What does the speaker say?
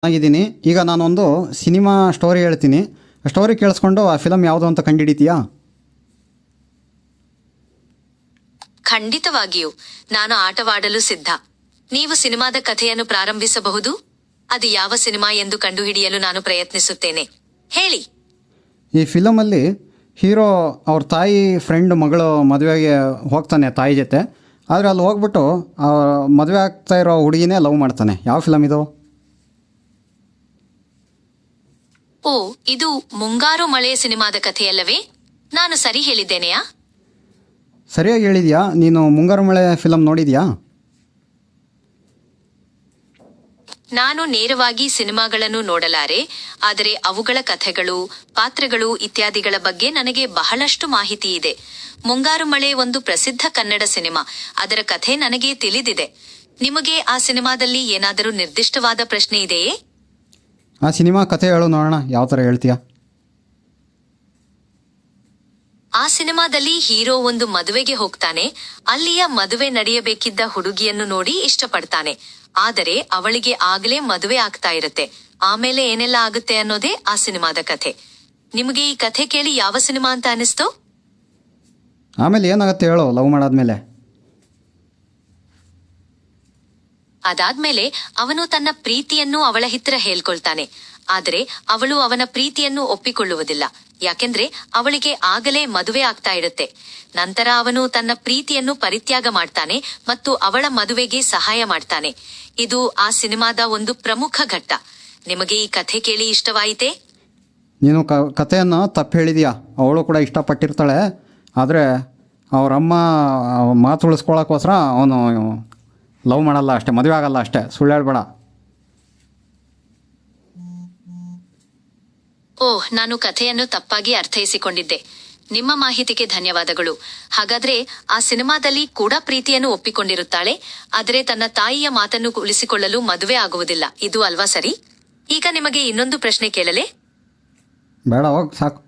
ಆಗಿದ್ದೀನಿ. ಈಗ ನಾನೊಂದು ಸಿನಿಮಾ ಸ್ಟೋರಿ ಹೇಳ್ತೀನಿ. ಸ್ಟೋರಿ ಕೇಳಿಸ್ಕೊಂಡು ಆ ಫಿಲಮ್ ಯಾವುದು ಅಂತ ಕಂಡುಹಿಡಿತೀಯಾ? ಖಂಡಿತವಾಗಿಯೂ. ನಾನು ಆಟವಾಡಲು ಸಿದ್ಧ. ನೀವು ಸಿನಿಮಾದ ಕಥೆಯನ್ನು ಪ್ರಾರಂಭಿಸಬಹುದು. ಅದು ಯಾವ ಸಿನಿಮಾ ಎಂದು ಕಂಡುಹಿಡಿಯಲು ನಾನು ಪ್ರಯತ್ನಿಸುತ್ತೇನೆ. ಹೇಳಿ. ಈ ಫಿಲಮಲ್ಲಿ ಹೀರೋ ಅವ್ರ ತಾಯಿ ಫ್ರೆಂಡ್ ಮಗಳು ಮದುವೆಗೆ ಹೋಗ್ತಾನೆ ತಾಯಿ ಜೊತೆ. ಆದರೆ ಅಲ್ಲಿ ಹೋಗ್ಬಿಟ್ಟು ಮದುವೆ ಆಗ್ತಾ ಇರೋ ಹುಡುಗಿನೇ ಲವ್ ಮಾಡ್ತಾನೆ. ಯಾವ ಫಿಲಮ್ ಇದು? ಓ, ಇದು ಮುಂಗಾರು ಮಳೆ ಸಿನಿಮಾದ ಕಥೆಯಲ್ಲವೇ? ನಾನು ಸರಿ ಹೇಳಿದ್ದೇನೆಯಾ? ಸರಿಯಾಗಿ ಹೇಳಿದ್ಯಾ. ನೀನು ಮುಂಗಾರು ಮಳೆ ಫಿಲಮ್ ನೋಡಿದ್ಯಾ? ನಾನು ನೇರವಾಗಿ ಸಿನಿಮಾಗಳನ್ನು ನೋಡಲಾರೆ, ಆದರೆ ಅವುಗಳ ಕಥೆಗಳು, ಪಾತ್ರಗಳು ಇತ್ಯಾದಿಗಳ ಬಗ್ಗೆ ನನಗೆ ಬಹಳಷ್ಟು ಮಾಹಿತಿ ಇದೆ. ಮುಂಗಾರು ಮಳೆ ಒಂದು ಪ್ರಸಿದ್ಧ ಕನ್ನಡ ಸಿನಿಮಾ. ಅದರ ಕಥೆ ನನಗೆ ತಿಳಿದಿದೆ. ನಿಮಗೆ ಆ ಸಿನಿಮಾದಲ್ಲಿ ಏನಾದರೂ ನಿರ್ದಿಷ್ಟವಾದ ಪ್ರಶ್ನೆ ಇದೆಯೇ? ಆ ಸಿನಿಮಾ ಕಥೆ ಹೇಳು ನೋಡೋಣ, ಯಾವ ಥರ ಹೇಳ್ತೀಯಾ? ಆ ಸಿನಿಮಾದಲ್ಲಿ ಹೀರೋ ಒಂದು ಮದುವೆಗೆ ಹೋಗ್ತಾನೆ. ಅಲ್ಲಿಯ ಮದುವೆ ನಡೆಯಬೇಕಿದ್ದ ಹುಡುಗಿಯನ್ನು ನೋಡಿ ಇಷ್ಟಪಡ್ತಾನೆ. ಆದರೆ ಅವಳಿಗೆ ಆಗಲೇ ಮದುವೆ ಆಗ್ತಾ ಇರುತ್ತೆ. ಆಮೇಲೆ ಏನೆಲ್ಲ ಆಗುತ್ತೆ ಅನ್ನೋದೇ ಆ ಸಿನಿಮಾದ ಕಥೆ. ನಿಮಗೆ ಈ ಕಥೆ ಕೇಳಿ ಯಾವ ಸಿನಿಮಾ ಅಂತ ಅನಿಸ್ತು? ಆಮೇಲೆ ಏನಾಗುತ್ತೆ ಹೇಳು ಲವ್ ಮಾಡಾದ್ಮೇಲೆ? ಅದಾದ್ಮೇಲೆ ಅವನು ತನ್ನ ಪ್ರೀತಿಯನ್ನು ಅವಳ ಹತ್ರ ಹೇಳ್ಕೊಳ್ತಾನೆ. ಆದರೆ ಅವಳು ಅವನ ಪ್ರೀತಿಯನ್ನು ಒಪ್ಪಿಕೊಳ್ಳುವುದಿಲ್ಲ. ಯಾಕೆಂದ್ರೆ ಅವಳಿಗೆ ಆಗಲೇ ಮದುವೆ ಆಗ್ತಾ ಇರುತ್ತೆ. ನಂತರ ಅವನು ತನ್ನ ಪ್ರೀತಿಯನ್ನು ಪರಿತ್ಯಾಗ ಮಾಡ್ತಾನೆ ಮತ್ತು ಅವಳ ಮದುವೆಗೆ ಸಹಾಯ ಮಾಡ್ತಾನೆ. ಇದು ಆ ಸಿನಿಮಾದ ಒಂದು ಪ್ರಮುಖ ಘಟ್ಟ. ನಿಮಗೆ ಈ ಕಥೆ ಕೇಳಿ ಇಷ್ಟವಾಯಿತೇ? ನೀನು ಕಥೆಯನ್ನು ತಪ್ಪು ಹೇಳಿದೀಯಾ. ಅವಳು ಕೂಡ ಇಷ್ಟಪಟ್ಟಿರ್ತಾಳೆ. ಆದರೆ ಅವರಮ್ಮ ಮಾತು ಉಳಿಸ್ಕೊಳ್ಳೋಕ್ಕೋಸ್ಕರ ಅವನು ಲವ್ ಮಾಡಲ್ಲ ಅಷ್ಟೇ, ಮದುವೆ ಆಗಲ್ಲ ಅಷ್ಟೇ. ಸುಳ್ಳು ಹೇಳ್ಬೇಡ. ಓಹ್, ನಾನು ಕಥೆಯನ್ನು ತಪ್ಪಾಗಿ ಅರ್ಥೈಸಿಕೊಂಡಿದ್ದೆ. ನಿಮ್ಮ ಮಾಹಿತಿಗೆ ಧನ್ಯವಾದಗಳು. ಹಾಗಾದ್ರೆ ಆ ಸಿನಿಮಾದಲ್ಲಿ ಕೂಡ ಪ್ರೀತಿಯನ್ನು ಒಪ್ಪಿಕೊಂಡಿರುತ್ತಾಳೆ, ಆದರೆ ತನ್ನ ತಾಯಿಯ ಮಾತನ್ನು ಉಳಿಸಿಕೊಳ್ಳಲು ಮದುವೆ ಆಗುವುದಿಲ್ಲ. ಇದು ಅಲ್ವಾ ಸರಿ? ಈಗ ನಿಮಗೆ ಇನ್ನೊಂದು ಪ್ರಶ್ನೆ ಕೇಳಲೇ? ಬೇಡ, ಹೋಗಿ ಸಾಕು.